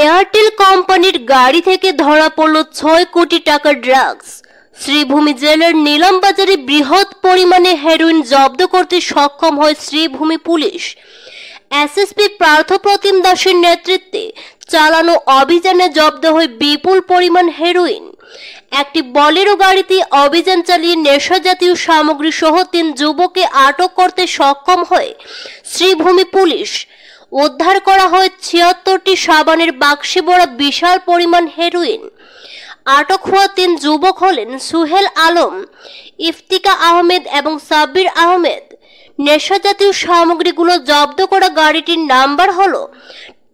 Airtel কোম্পানির গাড়ি থেকে ধরা পড়ল ৬ কোটি টাকার ড্রাগস। শ্রীভূমি জেলার নিলামবাজারে বৃহৎ পরিমাণে হেরোইন জব্দ করতে সক্ষম হয় শ্রীভূমি পুলিশ। এসএসপি পার্থপ্রতিম দাসের নেতৃত্বে চালানো অভিযানে জব্দ হয় বিপুল পরিমাণ হেরোইন। একটি বলেরো গাড়িতে অভিযান চালিয়ে নেশা জাতীয় সামগ্রী সহ ৩ যুবককে আটক করতে সক্ষম হয় শ্রীভূমি পুলিশ। উদ্ধার করা হয় ৭৬টি সাবানের বাক্সে ভরা বিশাল পরিমাণ হেরোইন। আটক হওয়া ৩ যুবক হলেন সুহেল আলম, ইফতিকা আহমেদ এবং সাব্বির আহমেদ। নেশা জাতীয় সামগ্রীগুলো জব্দ করা গাড়িটির নাম্বার হল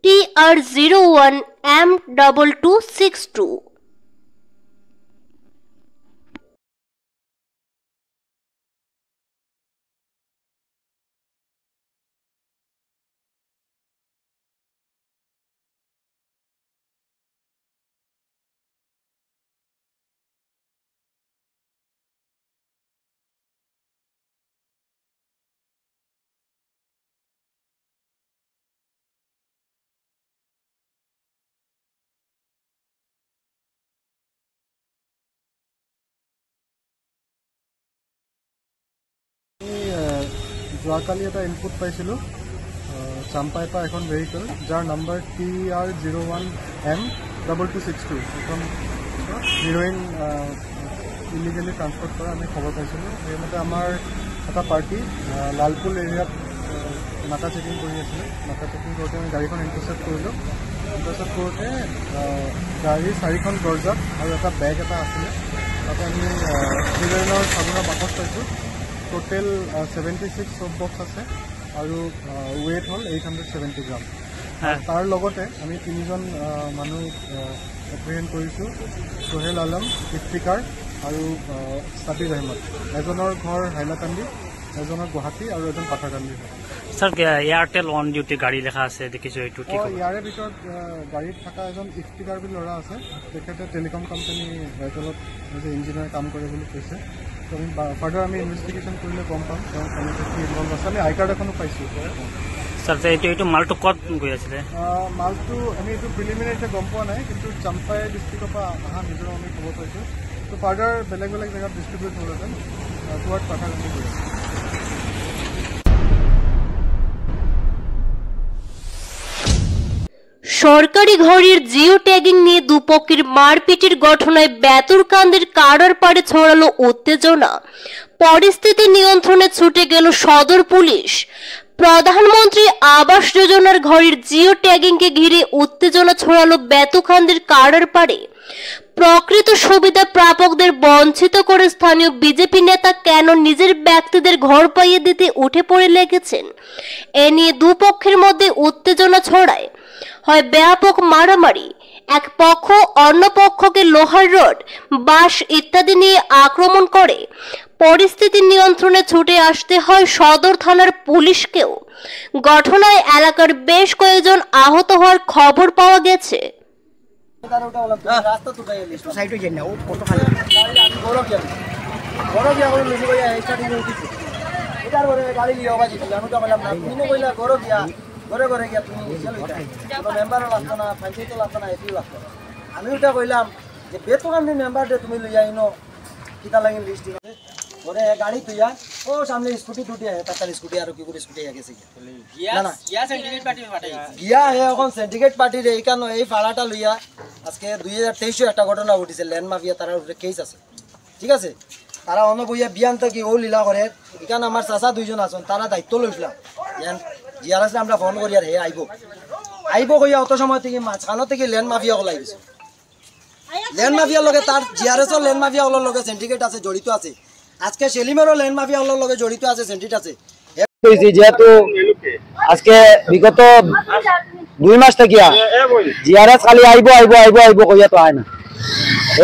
TR01M2262। যোৱাকালি এটা ইনপুট পাইছিলোঁ চাম্পাই পৰা এখন ভেহিকল যাৰ নাম্বাৰ TR01M2262 এখন হিৰোইন ইলিগেলি ট্ৰান্সপৰ্ট কৰা আমি খবৰ পাইছিলোঁ। সেইমতে আমাৰ এটা পাৰ্টি লালপুল এৰিয়াত নাকা চেকিং কৰি আছিলে। নাকা চেকিং কৰোঁতে আমি গাড়ীখন ইণ্টাৰচেপ্ট কৰিলোঁ। ইণ্টাৰচেপ্ট কৰোঁতে গাড়ীৰ 4খন দৰ্জাত আৰু এটা বেগ এটা আছিলে। তাতে আমি হিৰোইনৰ চাবোনৰ বাকচ পাইছোঁ। টোটেল 76 সোপ বক্স আছে আৰু ৱেইট হ'ল 870 গ্ৰাম। তাৰ লগতে আমি 3জন মানুহ এপ্ৰিহেণ্ড কৰিছোঁ, সোহেল আলম, ইফতিকাৰ আৰু সাবিৰ আহমেদ। এজনৰ ঘৰ হাইলাকান্দি, এজনৰ গুৱাহাটী আৰু এজন পাথাকান্দি। স্যার এয়ারটেল অন ডিউটি গাড়ী লেখা আছে দেখিছোঁ, এইটো কি ইয়াৰে ভিতৰত গাড়ীত থকা এজন ইফতিকাৰ বুলি ল'ৰা আছে। তেখেতে টেলিকম কোম্পানী এয়াৰটেলত ইঞ্জিনিয়াৰ কাম কৰে বুলি কৈছে। ফাৰ্ডাৰ আমি ইনভেষ্টিগেশ্যন কৰিলে গম পাম তেওঁ কেনেকৈ কি ইনভলভ আছে। আমি আই কাৰ্ড এখনো পাইছোঁ। স্যার এইটো মালটো ক'ত গৈ আছিলে? মালটো আমি এইটো প্ৰিলিমিনাৰীতে গম পোৱা নাই, কিন্তু চাম্পাই ডিষ্ট্ৰিক্টৰ পৰা অহা নিজৰ আমি খবৰ পাইছোঁ। ত' ফাৰ্ডাৰ বেলেগ বেলেগ জেগাত ডিষ্ট্ৰিবিউট হ'লহেঁতেন টুৱাৰ্ড পাথাকান্দি গৈ আছে। সরকারি ঘরের জিও ট্যাগিং নিয়ে দুপক্ষের মারপিটের ঘটনায় বেতুরকান্দির কাড়ারপাড়ে ছড়ালো উত্তেজনা। পরিস্থিতি নিয়ন্ত্রণে ছুটে গেল সদর পুলিশ। প্রধানমন্ত্রী আবাস যোজনার ঘরের জিও ট্যাগিংকে ঘিরে উত্তেজনা ছড়ালো বেতুকান্দির কাড়ারপাড়ে। প্রকৃত সুবিধা প্রাপকদের বঞ্চিত করে স্থানীয় বিজেপি নেতা কেন নিজের ব্যক্তিদের ঘর পাইয়ে দিতে উঠে পড়ে লেগেছেন, এ নিয়ে দুপক্ষের মধ্যে উত্তেজনা ছড়ায়। হয় ব্যাপক মারামারি, এক পক্ষ অন্য পক্ষকে লোহার রড, বাঁশ ইত্যাদি নিয়ে আক্রমণ করে। পরিস্থিতি নিয়ন্ত্রণে ছুটে আসতে হয় সদর থানার পুলিশকেও। ঘটনায় এলাকার বেশ কয়েকজন আহত হওয়ার খবর পাওয়া গেছে। ঘরে ঘরে গিয়া তুমি মেম্বারও লাগতো না, পঞ্চায়েতও লাগতো না, এটিও লাগতো না। আমি ওটা কইলাম যে বেতকান্দি মেম্বারটা তুমি লইয়া ইনো কিতা লাগিন লিস্ট ঘরে গাড়ি তুইয়া ও সামনে স্কুটি টুটি আহে, তার স্কুটি আর কি করে স্কুটি আগে গেছে গিয়া হে এখন সিন্ডিকেট পার্টির এইখানে এই ফাড়াটা লইয়া আজকে 2023 একটা ঘটনা ঘটিছে। ল্যান্ড মাফিয়া তার উপরে কেস আছে, ঠিক আছে। তারা অন্য বইয়া বিয়ান থেকে ও লীলা করে। এখানে আমার চাচা 2জন আছেন, তারা দায়িত্ব লইছিলাম জিয়ার আসলে আমরা ফোন করি আর হে আইব কইয়া অত সময় থেকে মাঝখানো থেকে ল্যান্ড মাফিয়া ওলাই গেছে। ল্যান্ড মাফিয়ার লগে তার জিআরএসর ল্যান্ড মাফিয়া ওলার লগে সিন্ডিকেট আছে, জড়িত আছে। আজকে সেলিমেরও ল্যান্ড মাফিয়া ওলার লগে জড়িত আছে, সিন্ডিকেট আছে। যেহেতু আজকে বিগত 2 মাস থেকে জিআরএস খালি আইব আইব আইব আইব কইয়া তো আয় না।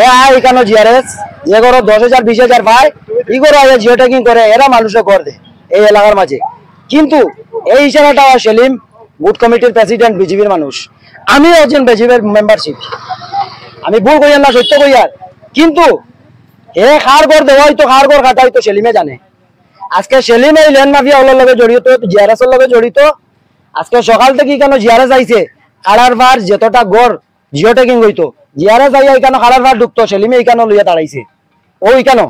এ আয় এখানে জিআরএস যে করো 10,000 20,000 পায়, ই করো আগে জিও ট্যাগিং করে, এরা মানুষে কর দে এই এলাকার মাঝে। কিন্তু এই ইশারাটা সেলিম বুথ কমিটির প্রেসিডেন্ট, বিজেপির মানুষ, আমিও একজন বিজেপির মেম্বারশিপ। আমি ভুল কইয়া না, সত্য কইয়ার। কিন্তু এ খার ঘর দেওয়াই তো খার ঘর খাটাই তো সেলিমে জানে। আজকে সেলিম এই ল্যান্ড মাফিয়া ওলার লগে জড়িত, জিআরএস এর লগে জড়িত। আজকে সকাল থেকে কেন জিআরএস আইছে খাড়ার ভার যতটা গড় জিও ট্যাগিং হইতো জিয়ারে যাইয়া এখানে খাড়ার ভার ঢুকতো সেলিমে এখানে লইয়া দাঁড়াইছে ও এখানে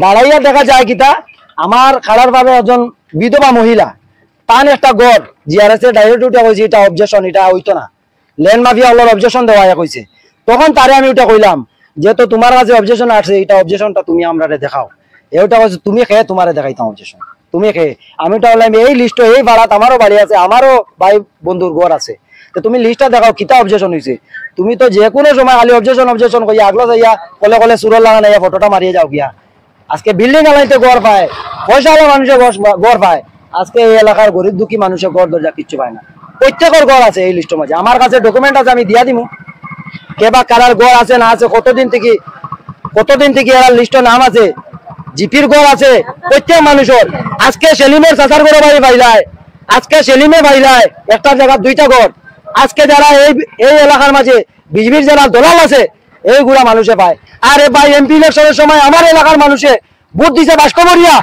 দাঁড়াইয়া দেখা যায় কিতা আমার খাড়ার ভাবে একজন বিধবা মহিলা তান একটা গড় জিয়ারেসে ডাইরেক্ট উঠে কইছে এটা অবজেকশন এটা হইতো না ল্যান্ড মাফিয়া হলোর অবজেকশন দেওয়া কইছে তখন তারে আমি ওটা কইলাম যেহেতু তোমার কাছে অবজেকশন আছে এটা অবজেকশনটা তুমি আমরারে দেখাও এটা কইছে তুমি খেয়ে তোমারে দেখাইতাম অবজেকশন তুমি খেয়ে আমি ওটা বললাম এই লিস্ট এই ভাড়াত আমারও বাড়ি আছে আমারও ভাই বন্ধুর ঘর আছে তো তুমি লিস্টটা দেখাও কিতা অবজেকশন হইছে তুমি তো যে কোনো সময় খালি অবজেকশন কইয়া আগলো যাইয়া কলে কলে সুরল লাগা নাইয়া ফটোটা মারিয়ে যাও গিয়া আজকে বিল্ডিং আলাইতে গড় পায় পয়সাওয়ালা মানুষের গড় পায় আজকে এই এলাকার গরিব দুঃখী মানুষের গড় দরজা কিচ্ছু পায় না প্রত্যেকের গড় আছে এই লিস্টের মাঝে আমার কাছে ডকুমেন্ট আছে আমি দিয়া দিমু কেবা কারার গড় আছে না আছে কতদিন থেকে এর লিস্টের নাম আছে জিপির গড় আছে প্রত্যেক মানুষের আজকে সেলিমের চাচার গড় বাড়ি পাইলায় আজকে সেলিমে পাইলায় একটা জায়গা দুইটা গড় আজকে যারা এই এলাকার মাঝে বিজেপির যারা দলাল আছে এইগুলা মানুষে পায় আরে ভাই এমপি ইলেকশনের সময় আমার এলাকার মানুষে ভোট দিছে বাসকবরিয়া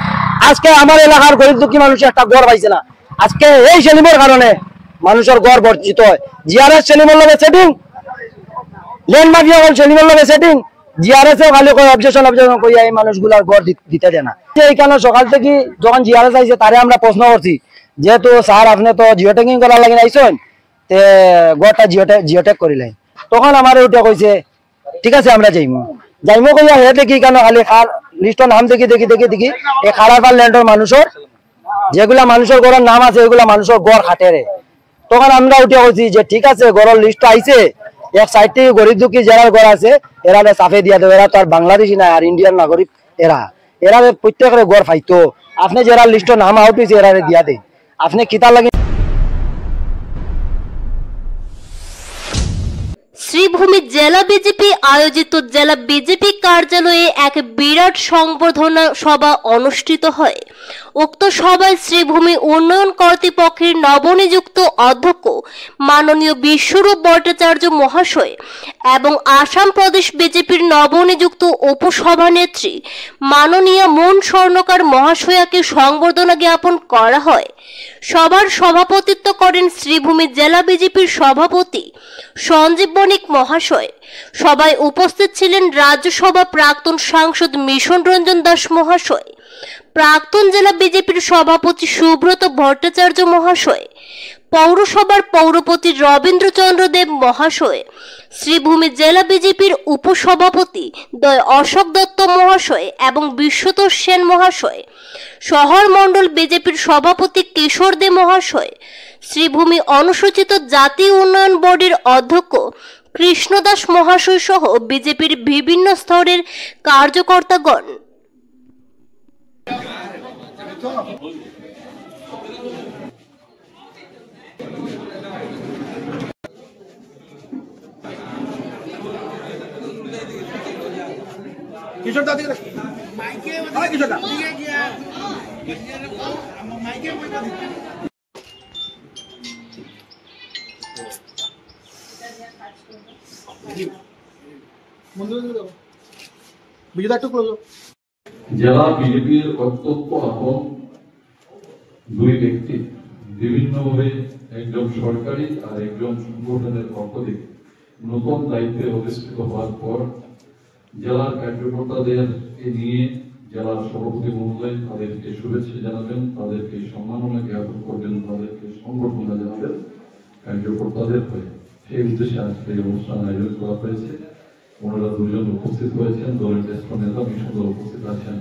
আজকে আমার এলাকার গরিব দুঃখী মানুষ একটা গড় পাইছে না আজকে এই সেলিমের কারণে মানুষের গড় বর্জিত হয় জিআরএস সেলিমের লগে সেটিং ল্যান্ড মাফিয়া হল সেলিমের লগে সেটিং জিআরএসও খালি কই অবজেকশন কইয়া এই মানুষগুলার গড় দিতে দেয় না এইখানে সকাল থেকে যখন জিআরএস আইছে তারে আমরা প্রশ্ন করছি যেহেতু স্যার আপনি তো জিও ট্যাগিং করার লাগে আইছেন তে গড়টা জিওটেক করিলেন তখন আমার ওটা কইছে ঠিক আছে আমরা যাইমু কইয়া হে দেখি কেন খালি লিস্টর নাম দেখি এই খারাপার ল্যান্ডর মানুষের যেগুলা মানুষের গড়ের নাম আছে এগুলা মানুষের গড় খাটেরে তখন আমরা উঠে কইছি যে ঠিক আছে গড়ের লিস্ট আইছে এক সাইড থেকে গরিব দুঃখী যারা গড় আছে এরা সাফে দিয়া দেবে এরা তো আর বাংলাদেশি না আর ইন্ডিয়ান নাগরিক এরা প্রত্যেকের গড় পাইতো আপনি যারা লিস্টর নাম আউট হয়েছে এরা দিয়া দেয় আপনি কিতা লাগে শ্রীভূমি জেলা বিজেপি আয়োজিত জেলা বিজেপি কার্যালয়ে এক বিরাট সংবর্ধনা সভা অনুষ্ঠিত হয়। উক্ত সভায় শ্রীভূমি উন্নয়ন কর্তৃপক্ষের নবনিযুক্ত অধ্যক্ষ মাননীয় বিশ্বরূপ ভট্টাচার্য মহাশয় এবং আসাম প্রদেশ বিজেপির নবনিযুক্ত উপসভানেত্রী মাননীয় মন স্বর্ণকার মহাশয়াকে সংবর্ধনা জ্ঞাপন করা হয়। সভার সভাপতিত্ব করেন শ্রীভূমি জেলা বিজেপির সভাপতি সঞ্জীব বণিক মহাশয়। সভায় উপস্থিত ছিলেন রাজ্যসভা প্রাক্তন সাংসদ মিশন রঞ্জন দাস মহাশয়, প্রাক্তন জেলা বিজেপির সভাপতি সুব্রত ভট্টাচার্য মহাশয়, পৌরসভার পৌরপতি রবীন্দ্রচন্দ্র দেব মহাশয়, শ্রীভূমি জেলা বিজেপির উপসভাপতি দয় অশোক দত্ত মহাশয় এবং বিশ্বতোষ সেন মহাশয়, শহর মণ্ডল বিজেপির সভাপতি কিশোর দে মহাশয়, শ্রীভূমি অনুসূচিত জাতি উন্নয়ন বোর্ডের অধ্যক্ষ কৃষ্ণদাস মহাশয় সহ বিজেপির বিভিন্ন স্তরের কার্যকর্তাগণ। জেলা বিজেপির অত্যন্ত আপন দুই ব্যক্তি বিভিন্নভাবে একজন সরকারি আর একজন সংগঠনের পক্ষ থেকে নতুন দায়িত্বে অধিষ্ঠিত হওয়ার পর জেলার কার্যকর্তাদেরকে নিয়ে জেলার সভাপতি মহোদয় তাদেরকে শুভেচ্ছা জানাবেন, তাদেরকে সম্মাননা জ্ঞাপন করবেন, তাদেরকে সংবর্ধনা জানাবেন কার্যকর্তাদের হয়ে। সেই উদ্দেশ্যে আজকে এই অনুষ্ঠান আয়োজন করা হয়েছে। ওনারা দুজন উপস্থিত হয়েছেন, দলের জ্যেষ্ঠ নেতা মিশন দল উপস্থিত আছেন।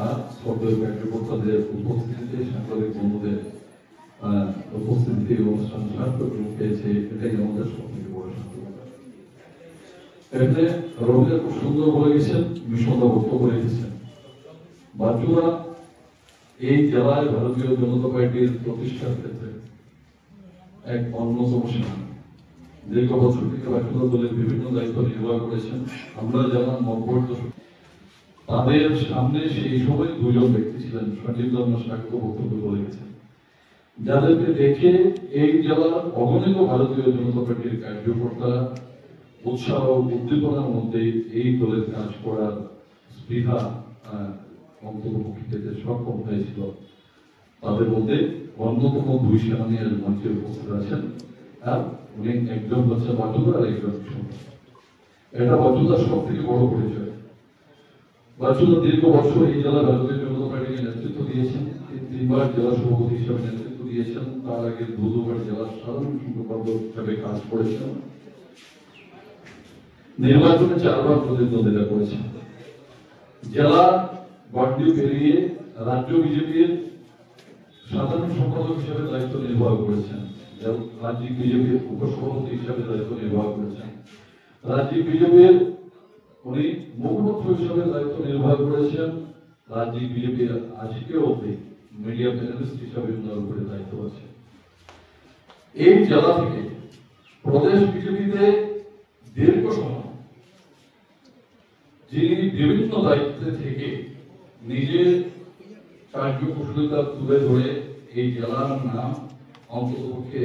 আর শ্রদ্ধেয় কার্যকর্তাদের উপস্থিতিতে সাংবাদিক বন্ধুদের উপস্থিতিতে অনুষ্ঠান সার্থক রূপ পেয়েছে, এটাই আমাদের সব থেকে বড় সার্থকতা। এখানে রবিদা খুব সুন্দর বলে গেছেন, মিশন বক্তব্য রেখেছেন। বাচ্চুরা এই জেলায় ভারতীয় জনতা পার্টির প্রতিষ্ঠার ক্ষেত্রে এক অন্যতম সেনা। দীর্ঘ বছর থেকে বাচ্চুরা দলের বিভিন্ন দায়িত্ব নির্বাহ করেছেন। আমরা যারা নববর্ষ তাদের সামনে সেই সময় দুজন ব্যক্তি ছিলেন, সঞ্জীব স্বাগত বক্তব্য বলে গেছেন, যাদেরকে দেখে এই জেলার অগণিত ভারতীয় জনতা পার্টির কার্যকর্তারা উৎসাহ উদ্দীপনার মধ্যে এই দলের কাজ করার স্পৃহা অন্তর্ভুক্তি পেতে সক্ষম হয়েছিল। তাদের মধ্যে অন্যতম দুই সেনানী মঞ্চে উপস্থিত আছেন। আর উনি একজন হচ্ছে বাচ্চুদা আর একজন এটা বাচ্চুদার সব থেকে বড় পরিচয়। বাচ্চুদা দীর্ঘ বছর এই জেলা ভারতীয় জনতা পার্টিকে নেতৃত্ব দিয়েছেন, 3বার জেলা সভাপতি হিসাবে নেতৃত্ব দিয়েছেন, তার আগে 2বার জেলার সাধারণ সম্পাদক হিসাবে কাজ করেছেন, নির্বাচনে 4বার প্রতিদ্বন্দ্বিতা করেছেন। জেলা বন্ডিউ পেরিয়ে রাজ্য বিজেপির সাধারণ সম্পাদক হিসাবে দায়িত্ব নির্বাহ করেছেন, রাজ্যিক বিজেপির উপসভাপতি হিসাবে দায়িত্ব নির্বাহ করেছেন, রাজ্যিক বিজেপির উনি মুখপাত্র হিসাবে দায়িত্ব নির্বাহ করেছেন, রাজ্যিক বিজেপির আজকেও অবধি মিডিয়া প্যানেলিস্ট হিসাবে ওনার উপরে দায়িত্ব আছে। এই জেলা থেকে প্রদেশ বিজেপিতে দীর্ঘ সময় যিনি বিভিন্ন দায়িত্বে থেকে নিজের কার্যকুশলতা তুলে ধরে এই জেলার নাম অন্ততপক্ষে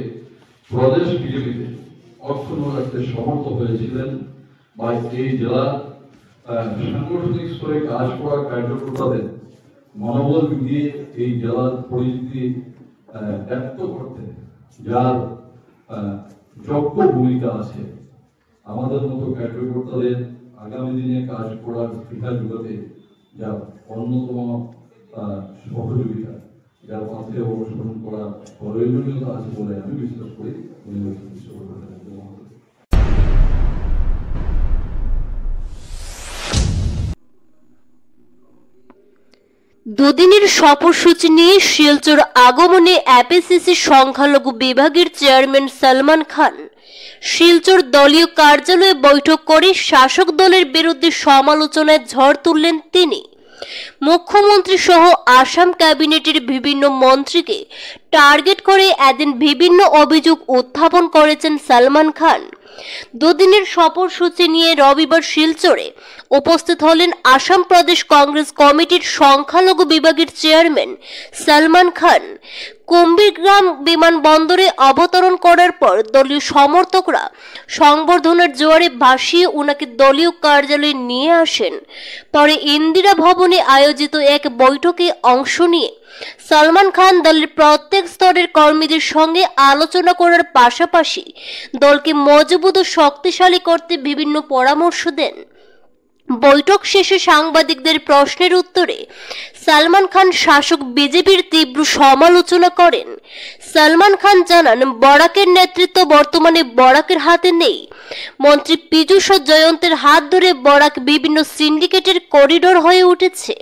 প্রদেশ বিজেপিতে অক্ষুণ্ণ রাখতে সমর্থ হয়েছিলেন, বা এই জেলা সাংগঠনিক স্তরে কাজ করা কার্যকর্তাদের মনোবল দিয়ে এই জেলার পরিস্থিতি ব্যক্ত করতে যার যোগ্য ভূমিকা আছে, আমাদের মতো কার্যকর্তাদের আগামী দিনে কাজ করার সুবিধা যোগাতে যা অন্যতম সহযোগিতা, যার পাশে অনুসরণ করা প্রয়োজনীয়তা আছে বলে আমি বিশ্বাস করি। দুদিনের সফরসূচি নিয়ে শিলচর আগমনে এপিসিসি সংখ্যালঘু বিভাগের চেয়ারম্যান সালমান খান শিলচর দলীয় কার্যালয়ে বৈঠক করে শাসক দলের বিরুদ্ধে সমালোচনায় ঝড় তুললেন তিনি। মুখ্যমন্ত্রী সহ আসাম ক্যাবিনেটের বিভিন্ন মন্ত্রীকে টার্গেট করে এদিন বিভিন্ন অভিযোগ উত্থাপন করেছেন সালমান খান। দুদিনের সফরসূচি নিয়ে রবিবার শিলচরে উপস্থিত হলেন আসাম প্রদেশ কংগ্রেস কমিটির সংখ্যালঘু বিভাগের চেয়ারম্যান সালমান খান। কুম্ভীরগ্রাম বিমানবন্দরে অবতরণ করার পর দলীয় সমর্থকরা সংবর্ধনার জোয়ারে ভাসিয়ে উনাকে দলীয় কার্যালয়ে নিয়ে আসেন। পরে ইন্দিরা ভবনে আয়োজিত এক বৈঠকে অংশ নিয়ে সালমান খান দলের প্রত্যেক স্তরের কর্মীদের সঙ্গে আলোচনা করার পাশাপাশি দলকে মজবুত ও শক্তিশালী করতে বিভিন্ন পরামর্শ দেন। বৈঠক শেষে সাংবাদিকদের প্রশ্নের উত্তরে সালমান খান শাসক বিজেপির তীব্র সমালোচনা করেন। সালমান খান জানান, বরাকের নেতৃত্ব বর্তমানে বরাকের হাতে নেই। মন্ত্রী পীযূষ জয়ন্তের হাত ধরে বরাক বিভিন্ন সিন্ডিকেটের করিডোর হয়ে উঠেছে।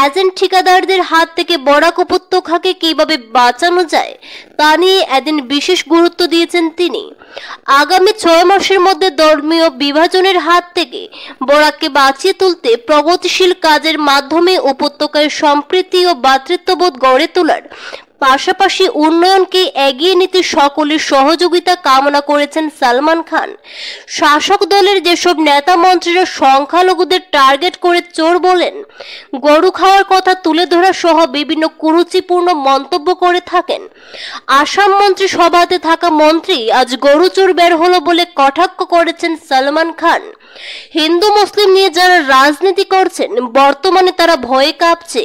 এজেন্ট ঠিকাদারদের হাত থেকে বরাক উপত্যকাকে কিভাবে বাঁচানো যায় তা নিয়ে এদিন বিশেষ গুরুত্ব দিয়েছেন তিনি। আগামী 6 মাসের মধ্যে ধর্মীয় বিভাজনের হাত থেকে বরাককে বাঁচিয়ে তুলতে প্রগতিশীল কাজের মাধ্যমে উপত্যকায় সম্প্রীতি ও ভ্রাতৃত্ববোধ গড়ে তোলার পাশাপাশি উন্নয়নকে এগিয়ে নিতে সকলের সহযোগিতা কামনা করেছেন সালমান খান। শাসক দলের যেসব নেতা মন্ত্রীরা সংখ্যালঘুদের টার্গেট করে চোর বলেন, গরু খাওয়ার কথা তুলে ধরা সহ বিভিন্ন কুরুচিপূর্ণ মন্তব্য করে থাকেন। আসাম মন্ত্রী সভাতে থাকা মন্ত্রী আজ গরু চোর বের হলো বলে কটাক্ষ করেছেন সালমান খান। হিন্দু মুসলিম নিয়ে যারা রাজনীতি করছেন বর্তমানে তারা ভয়ে কাঁপছে।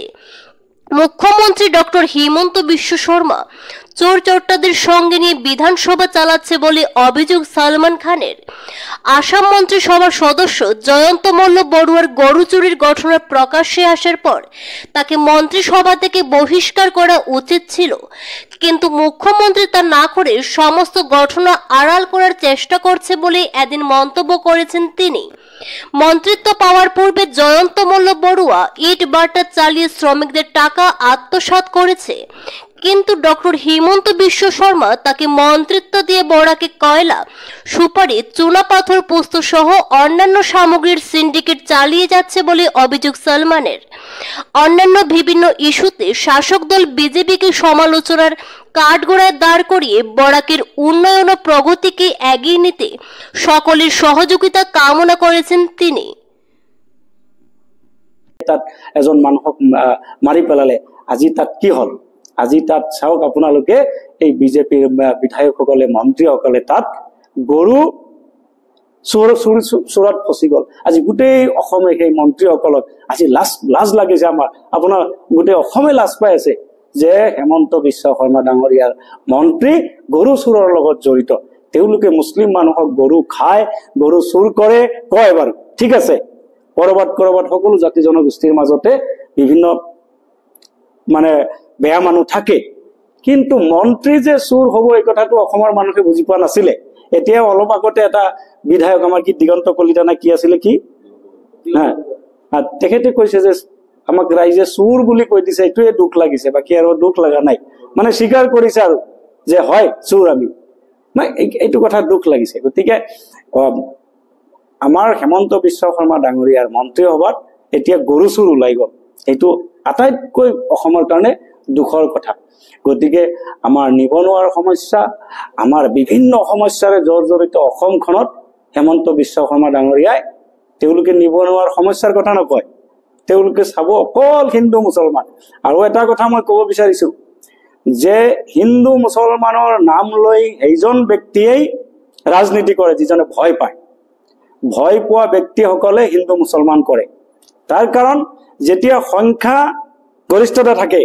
মুখ্যমন্ত্রী ডক্টর হিমন্ত বিশ্ব শর্মা চোর চোরটাদের সঙ্গে নিয়ে বিধানসভা চালাচ্ছে বলে অভিযোগ সালমান খানের। আসাম মন্ত্রিসভার সদস্য জয়ন্ত মল্ল বড়ুয়ার গরু চুরির ঘটনা প্রকাশ্যে আসার পর তাকে মন্ত্রিসভা থেকে বহিষ্কার করা উচিত ছিল, কিন্তু মুখ্যমন্ত্রী তা না করে সমস্ত ঘটনা আড়াল করার চেষ্টা করছে বলে এদিন মন্তব্য করেছেন তিনি। মন্ত্রিত্ব পাওয়ার পূর্বে জয়ন্ত মল্ল বড়ুয়া ইট বার্তা চালিয়ে শ্রমিকদের টাকা আত্মসাৎ করেছে, কিন্তু ডক্টর হিমন্ত বিশ্ব শর্মা তাকে মন্ত্রিত্ব দিয়ে বরাকে কয়লা, সুপারি, চুনাপাথর, পোস্ত সহ অন্যান্য সামগ্রীর সিন্ডিকেট চালিয়ে যাচ্ছে বলে অভিযোগ সালমানের। অন্যান্য বিভিন্ন ইস্যুতে শাসক দল বিজেপিকে সমালোচনার কাঠগড়ায় দাঁড় করিয়ে বরাকের উন্নয়ন ও প্রগতিকে এগিয়ে নিতে সকলের সহযোগিতা কামনা করেছেন তিনি। তাত এজন মানুহক মাৰি পেলালে, আজি তাত কি হল? আজি তাত চাওক আপোনালোকে, এই বিজেপিৰ বিধায়কসকলে, মন্ত্ৰীসকলে তাত গৰু চোৰত ফচি গল। আজি গোটেই অসমে সেই মন্ত্ৰীসকলক আজি লাজ লাগিছে। আমাৰ আপোনাৰ গোটেই অসমে লাজ পাই আছে। যে হেমন্ত বিশ্ব শৰ্মা ডাঙৰীয়াৰ মন্ত্ৰী গৰু চুৰৰ লগত জড়িত। তেওঁলোকে মুছলিম মানুহক গৰু খায়, গৰু চুৰ কৰে কয় বাৰু, ঠিক আছে। কৰবাত সকলো জাতি জনগোষ্ঠীৰ মাজতে বিভিন্ন মানে বেয়া মানুহ থাকে, কিন্তু মন্ত্ৰী যে চুৰ হব এই কথাটো অসমৰ মানুহে বুজি পোৱা নাছিলে। এতিয়া অলপ আগতে এটা বিধায়ক আমাৰ কি দিগন্ত কলিতা না কি আছিলে কি তেখেতে কৈছে যে আমাক ৰাইজে চুৰ বুলি কৈ দিছে, এইটোৱে দুখ লাগিছে, বাকী আৰু দুখ লগা নাই। মানে স্বীকাৰ কৰিছে আৰু যে হয় চুৰ আমি, নাই এইটো কথা দুখ লাগিছে। গতিকে আমাৰ হেমন্ত বিশ্ব শৰ্মা ডাঙৰীয়াৰ মন্ত্ৰী সভাত এতিয়া গৰু চুৰ ওলাই গল, এইটো আটাইতকৈ অসমৰ কাৰণে দুখৰ কথা। গতিকে আমাৰ নিবনুৱাৰ সমস্যা, আমাৰ বিভিন্ন সমস্যাৰে জৰ্জৰিত অসমখনত হেমন্ত বিশ্ব শৰ্মা ডাঙৰীয়াই তেওঁলোকে নিবনুৱাৰ সমস্যাৰ কথা নকয়, তেওঁলোকে চাব অকল হিন্দু মুছলমান। আৰু এটা কথা মই কব বিচাৰিছো যে হিন্দু মুছলমানৰ নাম লৈ সেইজন ব্যক্তিয়েই ৰাজনীতি কৰে যিজনে ভয় পায়। ভয় পোৱা ব্যক্তিসকলে হিন্দু মুছলমান কৰে। তাৰ কাৰণ যেতিয়া সংখ্যা গৰিষ্ঠতা থাকে,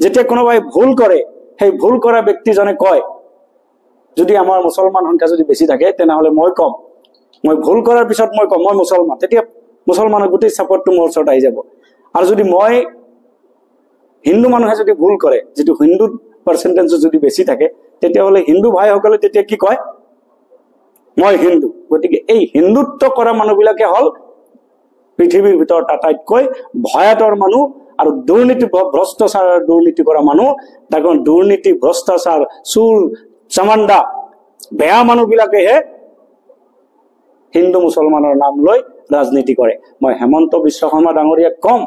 যেতিয়া কোনোবাই ভুল কৰে, সেই ভুল কৰা ব্যক্তিজনে কয় যদি আমাৰ মুছলমান সংখ্যা যদি বেছি থাকে তেনেহলে মই কম, মই ভুল কৰাৰ পিছত মই কম মই মুছলমান, তেতিয়া মুছলমানৰ গোটেই ছাপৰ্টটো মোৰ ওচৰত আহি যাব। আৰু যদি মই হিন্দু মানুহে যদি ভুল কৰে, যিটো হিন্দু পাৰ্চেণ্টেজ যদি বেছি থাকে, তেতিয়াহ'লে হিন্দু ভাইসকলে তেতিয়া কি কয় মই হিন্দু। গতিকে এই হিন্দুত্ব কৰা মানুহবিলাকে হল পৃথিৱীৰ ভিতৰত আটাইতকৈ ভয়াতৰ মানুহ আৰু দুৰ্নীতি ভ্ৰষ্টাচাৰ দুৰ্নীতি কৰা মানুহ। তাক দুৰ্নীতি ভ্ৰষ্টাচাৰ চুৰ চামাণ্ডা বেয়া মানুহবিলাকেহে হিন্দু মুছলমানৰ নাম লৈ ৰাজনীতি কৰে। মই হেমন্ত বিশ্ব শৰ্মা ডাঙৰীয়াক কম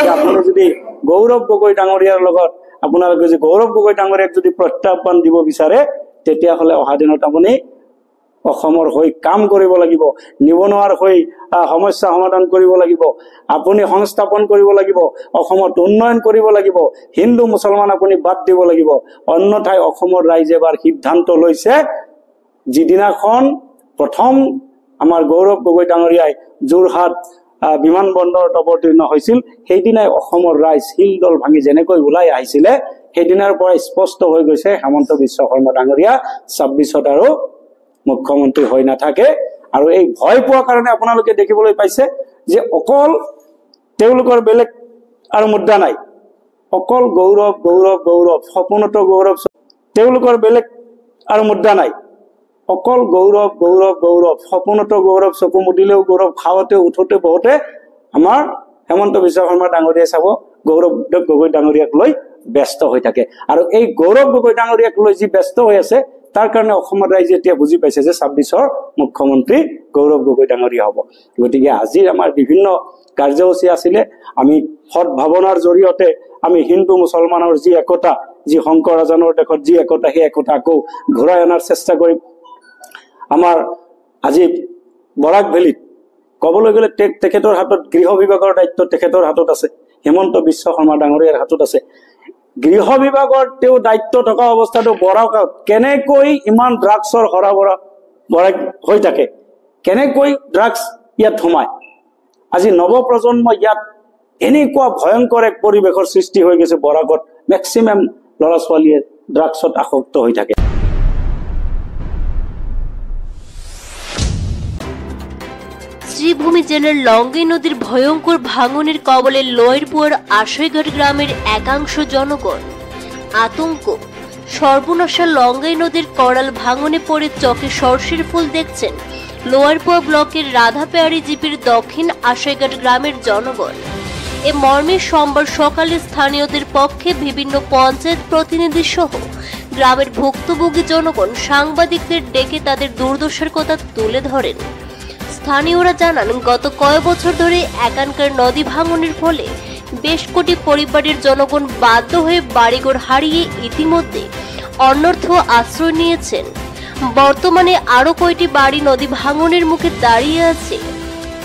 যে আপুনি যদি গৌৰৱ গগৈ ডাঙৰীয়াৰ লগত আপোনালোকে যদি গৌৰৱ গগৈ ডাঙৰীয়াক যদি প্ৰত্যাহ্বান দিব বিচাৰে, তেতিয়াহ'লে অহা দিনত আপুনি অসমৰ হৈ কাম কৰিব লাগিব, নিবনুৱাৰ হৈ সমস্যা সমাধান কৰিব লাগিব, আপুনি সংস্থাপন কৰিব লাগিব, অসমত উন্নয়ন কৰিব লাগিব, হিন্দু মুছলমান আপুনি বাদ দিব লাগিব। অন্যথাই অসমৰ ৰাইজে এবাৰ সিদ্ধান্ত লৈছে, যিদিনাখন প্ৰথম আমাৰ গৌৰৱ গগৈ ডাঙৰীয়াই যোৰহাট বিমানবন্দৰত অৱতীৰ্ণ হৈছিল, সেইদিনাই অসমৰ ৰাইজ শিলদল ভাঙি যেনেকৈ ওলাই আহিছিলে, সেইদিনাৰ পৰা স্পষ্ট হৈ গৈছে হেমন্ত বিশ্ব শৰ্মা ডাঙৰীয়া 26ত আৰু মুখ্যমন্ত্ৰী হৈ নাথাকে। আৰু এই ভয় পোৱাৰ কাৰণে আপোনালোকে দেখিবলৈ পাইছে যে অকল তেওঁলোকৰ বেলেগ আৰু মুদ্ৰা নাই, অকল গৌৰৱ গৌৰৱ গৌৰৱ, সপোনতো গৌৰৱ, তেওঁলোকৰ বেলেগ আৰু মুদ্ৰা নাই, অকল গৌৰৱ গৌৰৱ গৌৰৱ, সপোনতো গৌৰৱ, চকু মুদিলেও গৌৰৱ, খাওঁতে উঠোতে বহুতে আমাৰ হেমন্ত বিশ্ব শৰ্মা ডাঙৰীয়াই চাব গৌৰৱ গগৈ ডাঙৰীয়াক লৈ ব্যস্ত হৈ থাকে। আৰু এই গৌৰৱ গগৈ ডাঙৰীয়াক লৈ যি ব্যস্ত হৈ আছে, তাৰ কাৰণে অসমৰ ৰাইজে এতিয়া বুজি পাইছে যে 26ৰ মুখ্যমন্ত্ৰী গৌৰৱ গগৈ ডাঙৰীয়া হ'ব। গতিকে আজি আমাৰ বিভিন্ন কাৰ্যসূচী আছিলে, আমি সৎ ভাৱনাৰ জৰিয়তে আমি হিন্দু মুছলমানৰ যি একতা, যি শংকৰ ৰাজানৰ দেশত যি একতা, সেই একতা আকৌ ঘূৰাই অনাৰ চেষ্টা কৰিম। আমাৰ আজি বৰাক ভেলীত ক'বলৈ গ'লে তেখেতৰ হাতত গৃহ বিভাগৰ দায়িত্ব তেখেতৰ হাতত আছে, হেমন্ত বিশ্ব শৰ্মা ডাঙৰীয়াৰ হাতত আছে। গৃহ বিভাগৰ তেওঁ দায়িত্ব থকা অৱস্থাটো বৰাকত কেনেকৈ ইমান ড্ৰাগছৰ সৰবৰাহ হৈ থাকে, কেনেকৈ ড্ৰাগছ ইয়াত সোমায়, আজি নৱপ্ৰজন্ম ইয়াত এনেকুৱা ভয়ংকৰ এক পৰিৱেশৰ সৃষ্টি হৈ গৈছে। বৰাকত মেক্সিমাম ল'ৰা ছোৱালীয়ে ড্ৰাগছত আসক্ত হৈ থাকে। শ্রীভূমি জেলার লঙ্গই নদীর ভয়ঙ্কর ভাঙনের কবলে লয়েরপুয়ার আশৈঘাট গ্রামের একাংশ জনগণ আতঙ্ক। সর্বনাশা লঙ্গই নদীর করাল ভাঙনে পড়ে চোখে সর্ষের ফুল দেখছেন লোয়ারপুয়া ব্লকের রাধাপেয়ারি জিপির দক্ষিণ আশৈঘাট গ্রামের জনগণ। এ মর্মে সোমবার সকালে স্থানীয়দের পক্ষে বিভিন্ন পঞ্চায়েত প্রতিনিধি সহ গ্রামের ভুক্তভোগী জনগণ সাংবাদিকদের ডেকে তাদের দুর্দশার কথা তুলে ধরেন। স্থানীয়রা জানান, গত কয়েক বছর ধরে এখানকার নদী ভাঙনের ফলে বেশ কোটি পরিবারের জনগণ বাধ্য হয়ে বাড়িঘর হারিয়ে ইতিমধ্যে অন্যত্র আশ্রয় নিয়েছেন। বর্তমানে আরো কয়টি বাড়ি নদী ভাঙনের মুখে দাঁড়িয়ে আছে।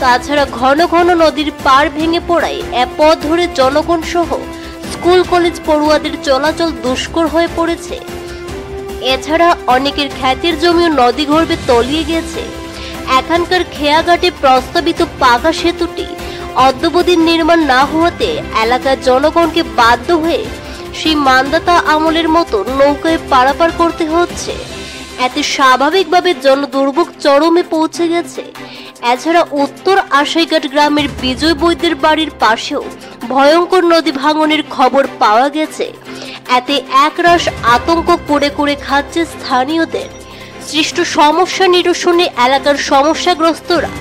তাছাড়া ঘন ঘন নদীর পাড় ভেঙে পড়ায় এ পথ ধরে জনগণ সহ স্কুল কলেজ পড়ুয়াদের চলাচল দুষ্কর হয়ে পড়েছে। এছাড়া অনেকের ক্ষেতের জমিও নদী গর্ভে তলিয়ে গেছে। এখানকার খেয়াঘাটে প্রস্তাবিত পাকা সেতুটি অদ্যাবধি নির্মাণ না হওয়াতে এলাকার জনগণকে বাধ্য হয়ে সেই মান্দাতা আমলের মতো নৌকায় পারাপার করতে হচ্ছে। এতে স্বাভাবিকভাবে জনদুর্ভোগ চরমে পৌঁছে গেছে। এছাড়া উত্তর আশাইঘাট গ্রামের বিজয় বৈদ্যের বাড়ির পাশেও ভয়ঙ্কর নদী ভাঙনের খবর পাওয়া গেছে। এতে একরাশ আতঙ্ক করে খাচ্ছে স্থানীয়দের। সৃষ্ট সমস্যা নিরসনে এলাকার সমস্যাগ্রস্তরা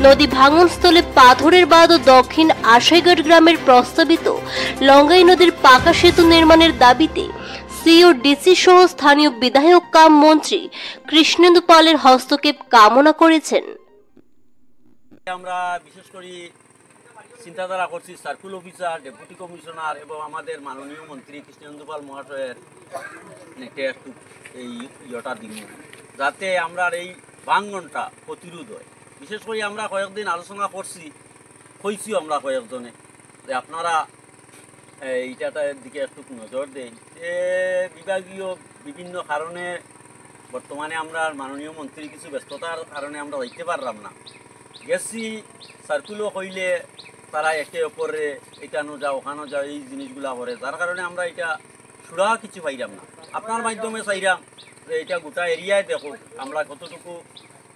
নদী ভাঙনস্থলে পাথরের বাঁধ ও দক্ষিণ আশাইঘাট গ্রামের প্রস্তাবিত লঙ্গাই নদীর পাকা সেতু নির্মাণের দাবিতে সিও ডিসি সহ স্থানীয় বিধায়ক কাম মন্ত্রী কৃষ্ণেন্দু পালের হস্তক্ষেপ কামনা করেছেন। আমরা বিশেষ করে চিন্তাধারা করছি সার্কুল অফিসার, ডেপুটি কমিশনার এবং আমাদের মাননীয় মন্ত্রী কৃষ্ণেন্দু পাল মহাশয়ের একটু এই ইয়েটা দিন, যাতে আমরা এই ভাঙনটা প্রতিরোধ হয়। বিশেষ করে আমরা কয়েকদিন আলোচনা কইছি আমরা কয়েকজনে যে আপনারা এইটার দিকে একটু নজর দেন। বিভাগীয় বিভিন্ন কারণে বর্তমানে আমরা মাননীয় মন্ত্রী কিছু ব্যস্ততার কারণে আমরা যাইতে পারলাম না। গেছি সার্কুলও হইলে তারা একে অপরে এখানো যাও ওখানো যাও এই জিনিসগুলা করে, যার কারণে আমরা এটা সুরা কিছু পাইলাম না। আপনার মাধ্যমে চাইলাম যে এটা গোটা এরিয়ায় দেখো আমরা কতটুকু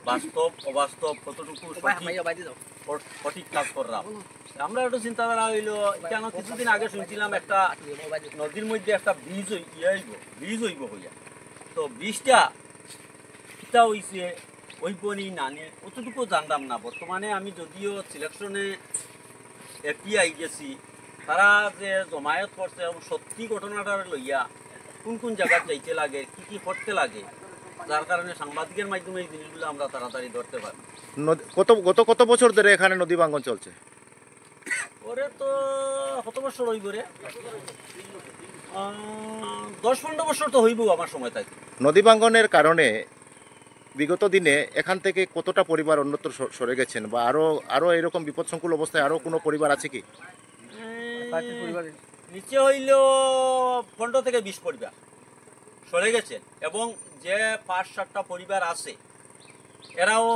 বাস্তব অবাস্তব কতটুকু সঠিক কাজ করলাম। আমরা একটু চিন্তাধারা হইলো কেন কিছুদিন আগে শুনছিলাম একটা নদীর মধ্যে একটা ব্রিজ হইব হইয়া, তো ব্রিজটা কিতা হইছে ওইবনি নানি অতটুকু জানতাম না। বর্তমানে আমি যদিও সিলেকশনে এপিআই গেছি, তারা যে জমায়েত করছে এবং সত্যি ঘটনাটার লইয়া কোন জায়গায় যাইতে লাগে কি করতে লাগে, যার কারণে সাংবাদিকের মাধ্যমে এই জিনিসগুলো আমরা তাড়াতাড়ি ধরতে পারি। কত বছর ধরে এখানে নদী ভাঙন চলছে? ওরে তো কত বছর হইব রে, 10-15 বছর তো হইব আমার সময় থাকে। নদী ভাঙনের কারণে বিগত দিনে এখান থেকে কতটা পরিবার অন্যত্র সরে গেছেন, বা আরো এরকম বিপদসংকুল অবস্থায় আরো কোনো পরিবার আছে কি? নিচে হইলেও 15 থেকে 20 পরিবার সরে গেছেন, এবং যে 5-7টা পরিবার আছে এরাও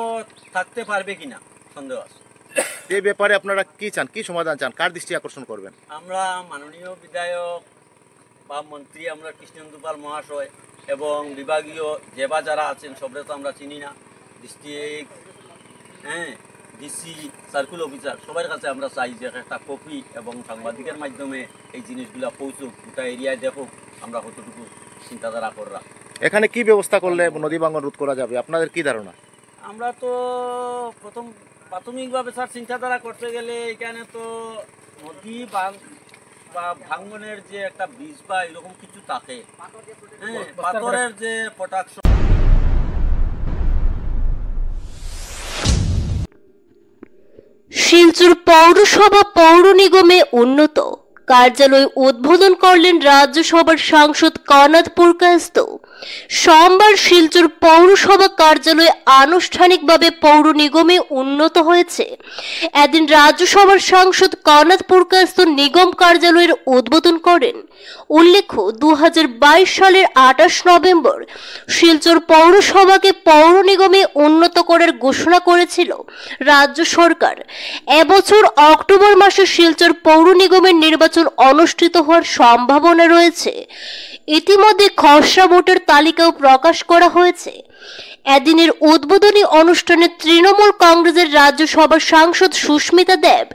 থাকতে পারবে কিনা সন্দেহ আছে। এই ব্যাপারে আপনারা কি চান, কি সমাধান চান, কার দৃষ্টি আকর্ষণ করবেন? আমরা মাননীয় বিধায়ক বা মন্ত্রী আমরা কৃষ্ণেন্দু পাল মহাশয় এবং বিভাগীয় যেবা যারা আছেন সবরে তো আমরা চিনি না, ডিস্ট্রিক্ট ডিসি সার্কুল অফিসার সবার কাছে আমরা চাই যে একটা কপি এবং সাংবাদিকের মাধ্যমে এই জিনিসগুলো পৌঁছুক, গোটা এরিয়ায় দেখুক আমরা কতটুকু চিন্তাধারা করলাম। এখানে কি ব্যবস্থা করলে নদী ভাঙন রোধ করা যাবে, আপনাদের কি ধারণা? আমরা তো প্রাথমিকভাবে স্যার চিন্তাধারা করতে গেলে এখানে তো নদী বা ভাঙনের যে একটা বীজ বা এরকম কিছু থাকে, পাথরের যে প্রোটেকশন। শিলচর পৌরসভা পৌর নিগমে উন্নত কার্যালয় উদ্বোধন করলেন রাজ্যসভার সাংসদ কনাদ পুরকায়স্থ। সোমবার শিলচর পৌরসভা কার্যালয় আনুষ্ঠানিকভাবে পৌর নিগমে উন্নত হয়েছে। এদিন রাজ্যসভার সাংসদ কনাদ পুরকায়স্থ নিগম কার্যালয়ের উদ্বোধন করেন। উল্লেখ্য 2022 সালের 28 নভেম্বর শিলচর পৌরসভাকে পৌর নিগমে উন্নত করার ঘোষণা করেছিল রাজ্য সরকার। এবছর অক্টোবর মাসে শিলচর পৌর নিগমের নির্বাচন অনুষ্ঠিত হওয়ার সম্ভাবনা রয়েছে। ইতিমধ্যে খসড়া ভোটার তালিকাও প্রকাশ করা হয়েছে। এদিনের উদ্বোধনী অনুষ্ঠানে তৃণমূল কংগ্রেসের রাজ্যসভার সাংসদ সুস্মিতা দেব,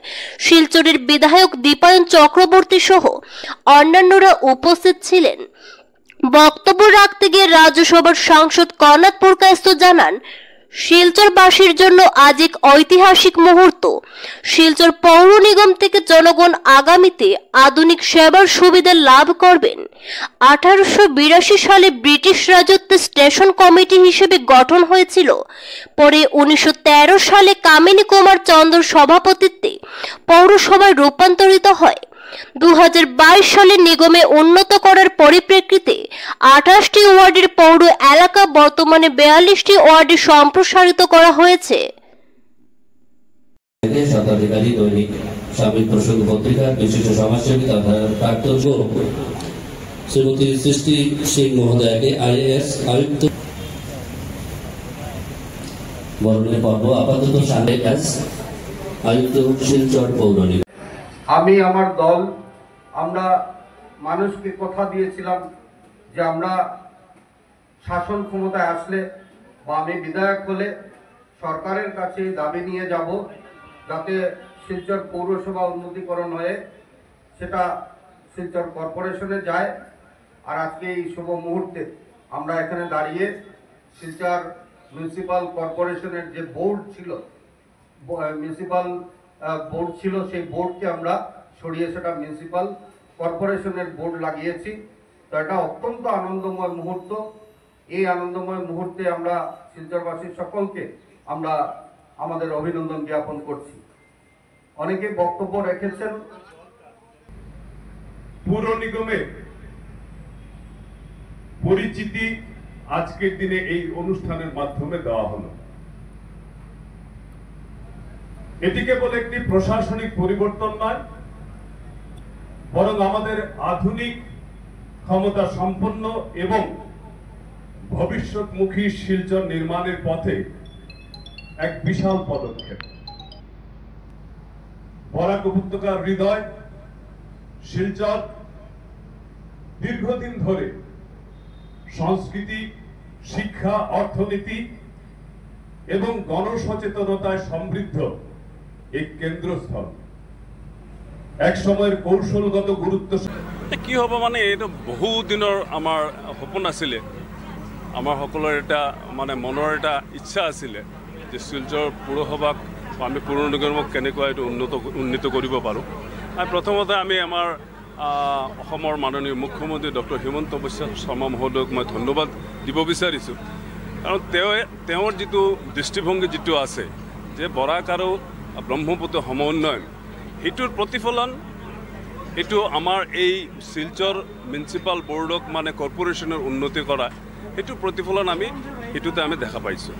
শিলচরের বিধায়ক দীপায়ন চক্রবর্তী সহ অন্যান্যরা উপস্থিত ছিলেন। বক্তব্য রাখতে গিয়ে রাজ্যসভার সাংসদ কনাদ পুরকায়স্থ জানান, শিলচরবাসীর জন্য আজ এক ঐতিহাসিক মুহূর্ত। শিলচর পৌর নিগম থেকে জনগণ আগামীতে আধুনিক সেবার সুবিধা লাভ করবেন। 1882 সালে ব্রিটিশ রাজত্বে স্টেশন কমিটি হিসেবে গঠন হয়েছিল। পরে 1913 সালে কামিনী কুমার চন্দ্র সভাপতিত্বে পৌরসভায় রূপান্তরিত হয়। 2022 সালে নিগমে উন্নত করার পরিপ্রেক্ষিতে 28টি ওয়ার্ডের পৌর এলাকা বর্তমানে 42টি ওয়ার্ডে সম্প্রসারিত করা হয়েছে। শতাধিকারী দৈনিক সাময়িক প্রসঙ্গ পত্রিকার বিশিষ্ট সমাজসেবী তথা প্রাক্তন শ্রীমতী সৃষ্টি সিং মহোদয়কে আইএএস আয়ুক্ত বরণের পর্ব আপাতত সামনে আয়ুক্ত শিলচর পৌর নিগম। আমি আমার দল আমরা মানুষকে কথা দিয়েছিলাম যে আমরা শাসন ক্ষমতায় আসলে বা আমি বিধায়ক হলে সরকারের কাছে দাবি নিয়ে যাব যাতে শিলচর পৌরসভা উন্নতিকরণ হয়ে সেটা শিলচর কর্পোরেশনে যায়। আর আজকে এই শুভ মুহূর্তে আমরা এখানে দাঁড়িয়ে শিলচর মিউনিসিপাল কর্পোরেশনের যে বোর্ড ছিল সেই বোর্ডকে আমরা সরিয়ে সেটা মিউনিসিপাল কর্পোরেশনের বোর্ড লাগিয়েছি। তো এটা অত্যন্ত আনন্দময় মুহূর্ত। এই আনন্দময় মুহূর্তে আমরা শিলচরবাসীর সকলকে আমরা আমাদের অভিনন্দন জ্ঞাপন করছি। অনেকে বক্তব্য রেখেছেন। পৌর নিগমের পরিচিতি আজকের দিনে এই অনুষ্ঠানের মাধ্যমে দেওয়া হলো। এটি কেবল একটি প্রশাসনিক পরিবর্তন নয়, বরং আমাদের আধুনিক ক্ষমতা সম্পন্ন এবং ভবিষ্যৎমুখী শিলচর নির্মাণের পথে এক বিশাল পদক্ষেপ। বরাক উপত্যকার হৃদয় শিলচর দীর্ঘদিন ধরে সংস্কৃতি, শিক্ষা, অর্থনীতি এবং গণসচেতনতায় সমৃদ্ধ এক কেন্দ্রস্থল। এক সময়ের কৌশলগত গুরুত্ব কি হ'ব মানে এইটো বহু দিনৰ আমাৰ সপোন আছিলে, আমাৰ সকলৰ এটা মানে মনৰ এটা ইচ্ছা আছিলে যে শিলচৰ পৌৰসভাক আমি পৌৰ নিগমক কেনেকৈ এইটো উন্নীত কৰিব পাৰোঁ। আৰু প্ৰথমতে আমি আমাৰ অসমৰ মাননীয় মুখ্যমন্ত্ৰী ডক্টৰ হিমন্ত বিশ্ব শৰ্মা মহোদয়ক মই ধন্যবাদ দিব বিচাৰিছোঁ। কাৰণ তেওঁৰ যিটো দৃষ্টিভংগী যিটো আছে যে বৰাক আৰু ব্ৰহ্মপুত্ৰ সমন্বয়ন, সেইটোৰ প্ৰতিফলন এইটো আমাৰ এই শিলচৰ মিউনিচিপাল বোৰ্ডক মানে কৰ্পোৰেশ্যনৰ উন্নতি কৰা সেইটো প্ৰতিফলন সেইটোতে আমি দেখা পাইছোঁ।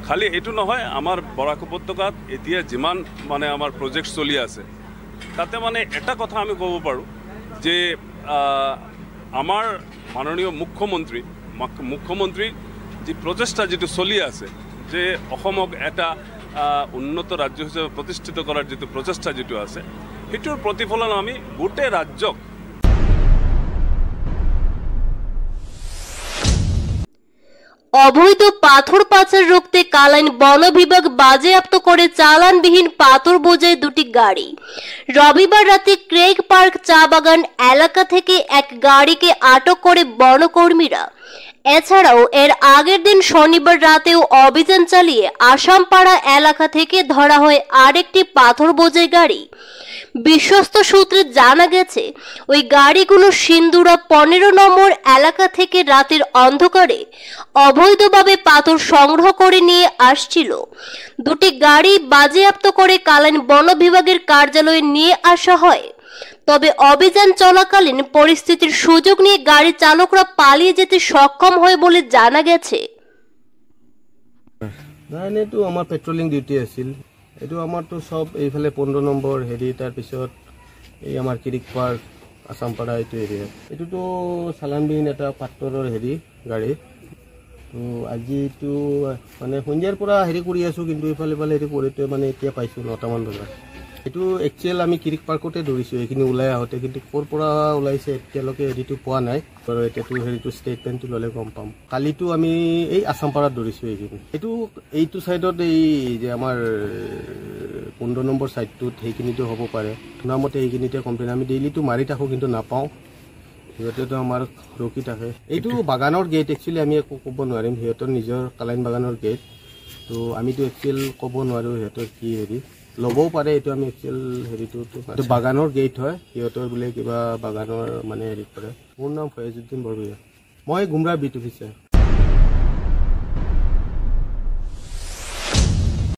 খালি এইটো নহয়, আমাৰ বৰাক উপত্যকাত এতিয়া যিমান মানে আমাৰ প্ৰজেক্ট চলি আছে তাতে মানে এটা কথা আমি ক'ব পাৰোঁ যে আমাৰ মাননীয় মুখ্যমন্ত্ৰী যি প্ৰচেষ্টা যিটো চলি আছে যে অসমক এটা উন্নত ৰাজ্য হিচাপে প্ৰতিষ্ঠিত কৰাৰ যিটো প্ৰচেষ্টা যিটো আছে সেইটোৰ প্ৰতিফলন আমি গোটেই ৰাজ্যক অবৈধ পাথর পাচার রুখতে কালাইন বন বিভাগ বাজেয়াপ্ত করে চালানবিহীন পাথর বোঝাই দুটি গাড়ি। রবিবার রাতে ক্রেগ পার্ক চা বাগান এলাকা থেকে এক গাড়িকে আটক করে বনকর্মীরা। এছাড়াও এর আগের দিন শনিবার রাতেও অভিযান চালিয়ে আসামপাড়া এলাকা থেকে ধরা হয় আরেকটি পাথর বোঝাই গাড়ি। বিশ্বস্ত সূত্রে জানা গেছে ওই গাড়িগুলো সিন্দুরা 15 নম্বর এলাকা থেকে রাতের অন্ধকারে অবৈধভাবে পাথর সংগ্রহ করে নিয়ে আসছিল। দুটি গাড়ি বাজেয়াপ্ত করে কালাইন বন বিভাগের কার্যালয়ে নিয়ে আসা হয়। তবে অভিযান চলাকালীন পরিস্থিতির সুযোগ নিয়ে গাড়ি চালকরা পালিয়ে যেতে সক্ষম হয় বলে জানা গেছে। এইটো আমাৰ পেট্ৰলিং ডিউটি আছিল। এইটো আমাৰতো সব এইফালে 15 নম্বৰ হেৰি, তাৰপিছত এই আমাৰ কিৰিক পাৰ্ক আসামপাৰা এইটো এৰিয়া। এইটোতো চালানবিহীন এটা পাথৰৰ হেৰি গাড়ী। তো আজি এইটো মানে সন্ধিয়াৰ পৰা হেৰি কৰি আছোঁ, কিন্তু এইফালে হেৰি কৰোঁতে মানে এতিয়া পাইছোঁ 9টামান বজাত। এইটো একচুৱেল আমি কিৰিক পাৰ্কতে ধৰিছোঁ, এইখিনি ওলাই আহোঁতে, কিন্তু ক'ৰ পৰা ওলাইছে এতিয়ালৈকে হেৰিটো পোৱা নাই। আৰু এতিয়াতো হেৰিটো ষ্টেটমেণ্টটো ল'লে গম পাম। কালিতো আমি এই আসামপাৰাত ধৰিছোঁ এইখিনি। এইটো ছাইডত এই যে আমাৰ 15 নম্বৰ ছাইডটোত সেইখিনিতো হ'ব পাৰে। শুনামতে সেইখিনিতে কমপ্লেইন আমি ডেইলিটো মাৰি থাকোঁ, কিন্তু নাপাওঁ। সিহঁতেতো আমাৰ ৰখি থাকে। এইটো বাগানৰ গেট, একচুৱেলি আমি একো ক'ব নোৱাৰিম, সিহঁতৰ নিজৰ কালাইন বাগানৰ গেট। তো আমিতো একচুৱেল ক'ব নোৱাৰোঁ সিহঁতৰ কি হেৰি ল'বও পাৰে। এইটো আমি একচুৱেল হেৰিটো বাগানৰ গেট হয়, সিহঁতৰ বোলে কিবা বাগানৰ মানে হেৰি কৰে। মোৰ নাম ফয়েজুদ্দিন বৰভূঞা, মই গুমৰা বিট অফিচাৰ।